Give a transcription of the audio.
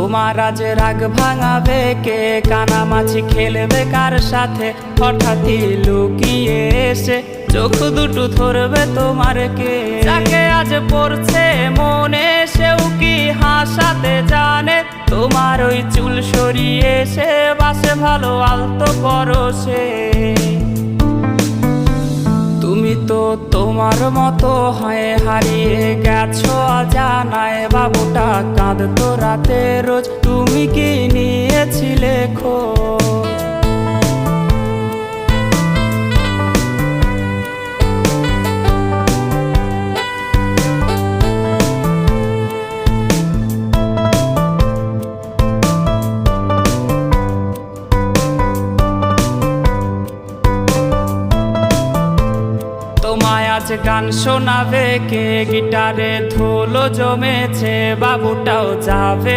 তোমার আজ রাগ ভাঙাবে কে? কানামাছি খেলবে কার সাথে? হঠাৎই লুকিয়ে এসে চোখ দুটো ধরবে তোমার কে? যাকে আজ পড়ছে মনে সেও কি হাসাতে জানে? তোমার ওই চুল সরিয়ে সে বাসে ভালো আলতো পরশে। তুমি তো তোমার মতো হয়ে হারিয়ে গেছো অজানায়। বাবুটা কাঁদতো রাতে রোজ, তুমি কি নিয়েছিলে খোঁজ? তোমায় আজ গান শোনাবে কে? গিটারে ধুলো জমেছে, বাবুটাও যাবে